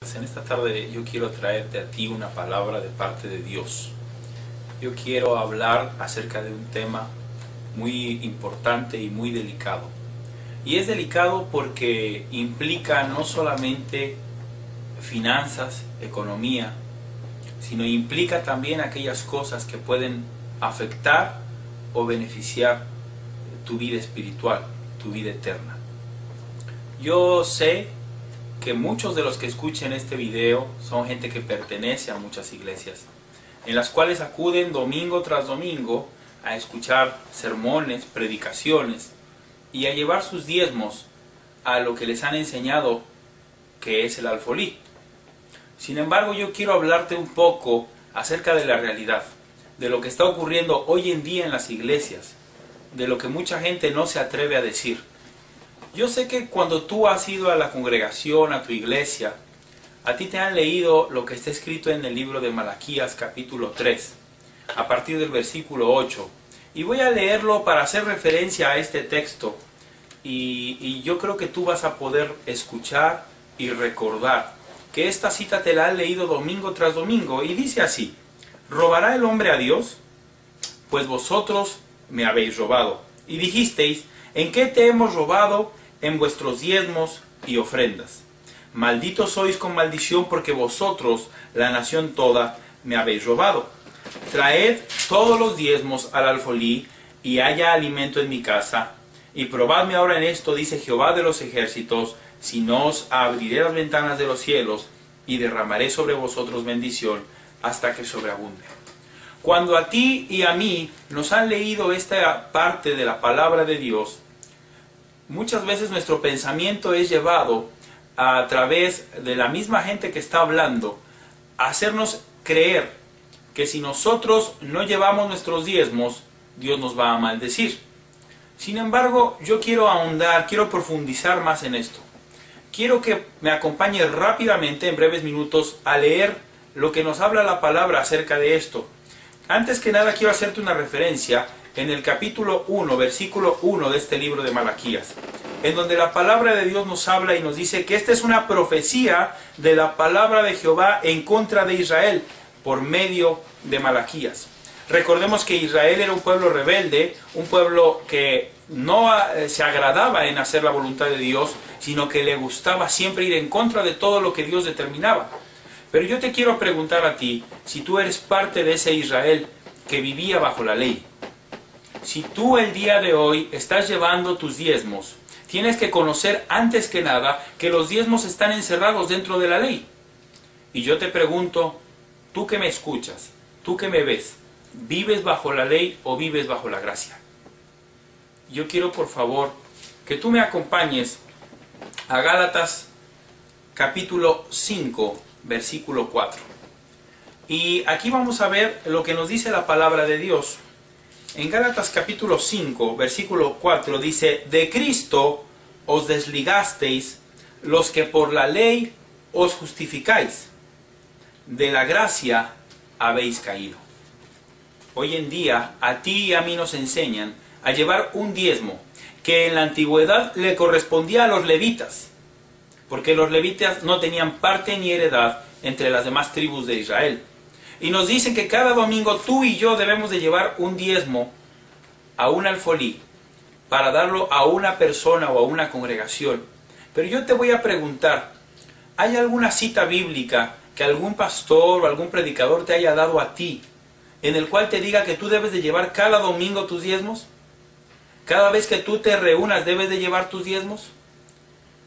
En esta tarde yo quiero traerte a ti una palabra de parte de Dios. Yo quiero hablar acerca de un tema muy importante y muy delicado. Y es delicado porque implica no solamente finanzas, economía, sino implica también aquellas cosas que pueden afectar o beneficiar tu vida espiritual, tu vida eterna. Yo sé que muchos de los que escuchen este video son gente que pertenece a muchas iglesias, en las cuales acuden domingo tras domingo a escuchar sermones, predicaciones y a llevar sus diezmos a lo que les han enseñado que es el alfolí. Sin embargo, yo quiero hablarte un poco acerca de la realidad, de lo que está ocurriendo hoy en día en las iglesias, de lo que mucha gente no se atreve a decir. Yo sé que cuando tú has ido a la congregación, a tu iglesia, a ti te han leído lo que está escrito en el libro de Malaquías capítulo 3, a partir del versículo 8. Y voy a leerlo para hacer referencia a este texto. Y yo creo que tú vas a poder escuchar y recordar que esta cita te la han leído domingo tras domingo. Y dice así: ¿robará el hombre a Dios? Pues vosotros me habéis robado. Y dijisteis: ¿en qué te hemos robado? En vuestros diezmos y ofrendas. Malditos sois con maldición, porque vosotros, la nación toda, me habéis robado. Traed todos los diezmos al alfolí, y haya alimento en mi casa. Y probadme ahora en esto, dice Jehová de los ejércitos, si no os abriré las ventanas de los cielos, y derramaré sobre vosotros bendición, hasta que sobreabunde. Cuando a ti y a mí nos han leído esta parte de la palabra de Dios, muchas veces nuestro pensamiento es llevado a través de la misma gente que está hablando a hacernos creer que si nosotros no llevamos nuestros diezmos, Dios nos va a maldecir. Sin embargo, yo quiero ahondar, quiero profundizar más en esto. Quiero que me acompañe rápidamente, en breves minutos, a leer lo que nos habla la palabra acerca de esto. Antes que nada, quiero hacerte una referencia en el capítulo 1, versículo 1 de este libro de Malaquías, en donde la palabra de Dios nos habla y nos dice que esta es una profecía de la palabra de Jehová en contra de Israel por medio de Malaquías. Recordemos que Israel era un pueblo rebelde, un pueblo que no se agradaba en hacer la voluntad de Dios, sino que le gustaba siempre ir en contra de todo lo que Dios determinaba. Pero yo te quiero preguntar a ti, si tú eres parte de ese Israel que vivía bajo la ley, si tú el día de hoy estás llevando tus diezmos, tienes que conocer antes que nada que los diezmos están encerrados dentro de la ley. Y yo te pregunto, tú que me escuchas, tú que me ves, ¿vives bajo la ley o vives bajo la gracia? Yo quiero, por favor, que tú me acompañes a Gálatas capítulo 5, versículo 4. Y aquí vamos a ver lo que nos dice la palabra de Dios. En Gálatas capítulo 5, versículo 4 dice: de Cristo os desligasteis los que por la ley os justificáis, de la gracia habéis caído. Hoy en día a ti y a mí nos enseñan a llevar un diezmo que en la antigüedad le correspondía a los levitas, porque los levitas no tenían parte ni heredad entre las demás tribus de Israel. Y nos dicen que cada domingo tú y yo debemos de llevar un diezmo a un alfolí para darlo a una persona o a una congregación. Pero yo te voy a preguntar, ¿hay alguna cita bíblica que algún pastor o algún predicador te haya dado a ti, en el cual te diga que tú debes de llevar cada domingo tus diezmos? ¿Cada vez que tú te reúnas debes de llevar tus diezmos?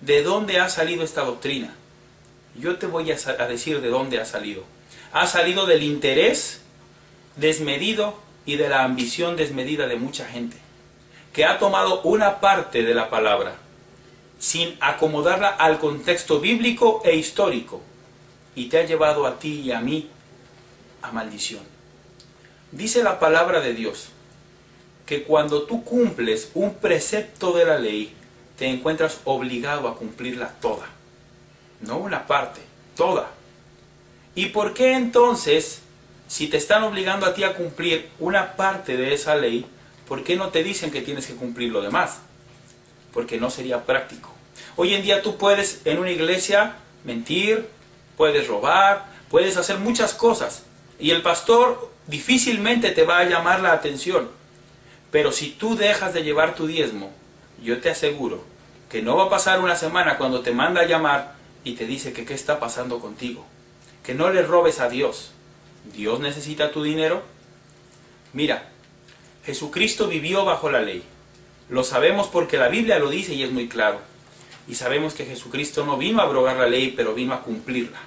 ¿De dónde ha salido esta doctrina? Yo te voy a decir de dónde ha salido. Ha salido del interés desmedido y de la ambición desmedida de mucha gente, que ha tomado una parte de la palabra sin acomodarla al contexto bíblico e histórico, y te ha llevado a ti y a mí a maldición. Dice la palabra de Dios que cuando tú cumples un precepto de la ley, te encuentras obligado a cumplirla toda, no una parte, toda. ¿Y por qué entonces, si te están obligando a ti a cumplir una parte de esa ley, por qué no te dicen que tienes que cumplir lo demás? Porque no sería práctico. Hoy en día tú puedes en una iglesia mentir, puedes robar, puedes hacer muchas cosas. Y el pastor difícilmente te va a llamar la atención. Pero si tú dejas de llevar tu diezmo, yo te aseguro que no va a pasar una semana cuando te manda a llamar y te dice que qué está pasando contigo. Que no le robes a Dios. ¿Dios necesita tu dinero? Mira, Jesucristo vivió bajo la ley. Lo sabemos porque la Biblia lo dice y es muy claro. Y sabemos que Jesucristo no vino a abrogar la ley, pero vino a cumplirla.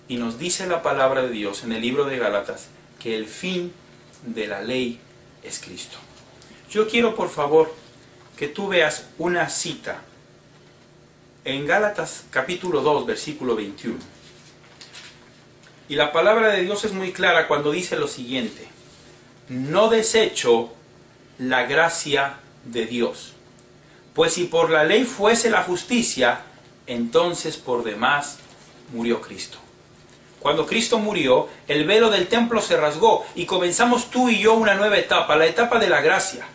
Y nos dice la palabra de Dios en el libro de Gálatas que el fin de la ley es Cristo. Yo quiero, por favor, que tú veas una cita en Gálatas capítulo 2, versículo 21. Y la palabra de Dios es muy clara cuando dice lo siguiente: no desecho la gracia de Dios, pues si por la ley fuese la justicia, entonces por demás murió Cristo. Cuando Cristo murió, el velo del templo se rasgó y comenzamos tú y yo una nueva etapa, la etapa de la gracia.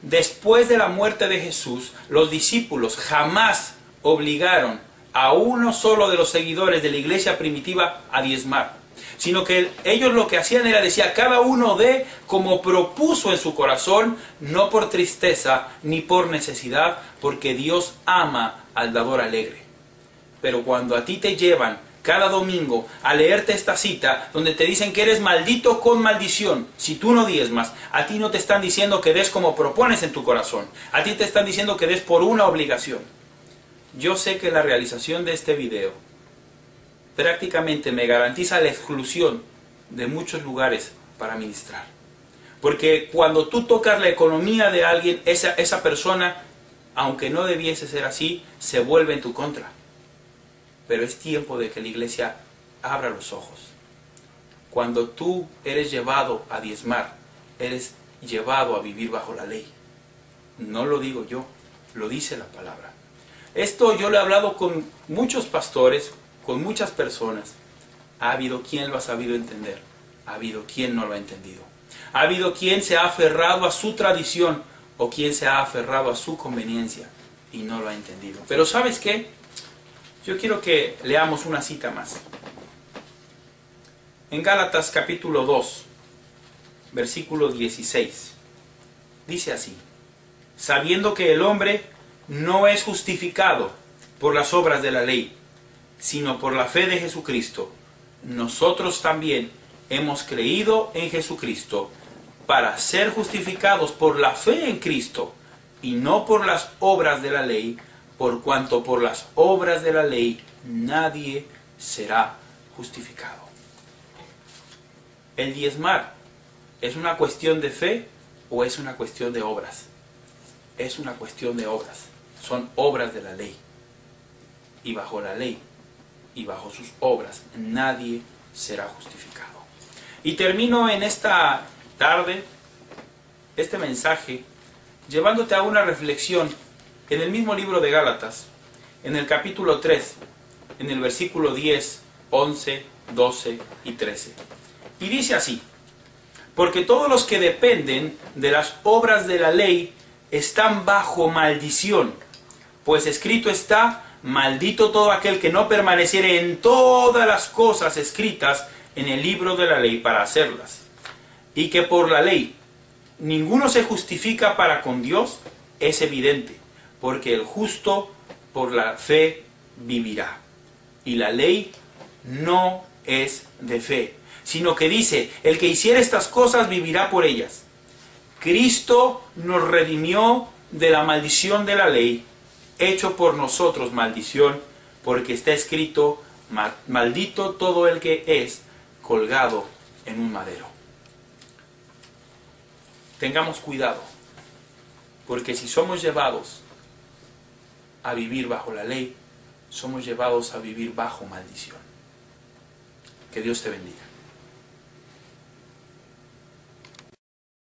Después de la muerte de Jesús, los discípulos jamás obligaron a uno solo de los seguidores de la iglesia primitiva a diezmar, sino que ellos lo que hacían era decir, cada uno dé como propuso en su corazón, no por tristeza ni por necesidad, porque Dios ama al dador alegre. Pero cuando a ti te llevan cada domingo a leerte esta cita donde te dicen que eres maldito con maldición si tú no diezmas, a ti no te están diciendo que des como propones en tu corazón, a ti te están diciendo que des por una obligación. Yo sé que la realización de este video prácticamente me garantiza la exclusión de muchos lugares para ministrar, porque cuando tú tocas la economía de alguien, esa persona, aunque no debiese ser así, se vuelve en tu contra. Pero es tiempo de que la iglesia abra los ojos. Cuando tú eres llevado a diezmar, eres llevado a vivir bajo la ley. No lo digo yo, lo dice la palabra. Esto yo lo he hablado con muchos pastores, con muchas personas. Ha habido quien lo ha sabido entender, ha habido quien no lo ha entendido. Ha habido quien se ha aferrado a su tradición o quien se ha aferrado a su conveniencia y no lo ha entendido. Pero ¿sabes qué? Yo quiero que leamos una cita más. En Gálatas capítulo 2, versículo 16. Dice así: sabiendo que el hombre no es justificado por las obras de la ley, sino por la fe de Jesucristo, nosotros también hemos creído en Jesucristo para ser justificados por la fe en Cristo y no por las obras de la ley, por cuanto por las obras de la ley nadie será justificado. ¿El diezmar es una cuestión de fe o es una cuestión de obras? Es una cuestión de obras. Son obras de la ley. Y bajo la ley y bajo sus obras nadie será justificado. Y termino en esta tarde este mensaje llevándote a una reflexión en el mismo libro de Gálatas, en el capítulo 3, en el versículo 10, 11, 12 y 13. Y dice así: porque todos los que dependen de las obras de la ley están bajo maldición, pues escrito está: maldito todo aquel que no permaneciere en todas las cosas escritas en el libro de la ley para hacerlas. Y que por la ley ninguno se justifica para con Dios, es evidente, porque el justo por la fe vivirá. Y la ley no es de fe, sino que dice: el que hiciere estas cosas vivirá por ellas. Cristo nos redimió de la maldición de la ley, hecho por nosotros maldición, porque está escrito: maldito todo el que es colgado en un madero. Tengamos cuidado, porque si somos llevados a vivir bajo la ley, somos llevados a vivir bajo maldición. Que Dios te bendiga.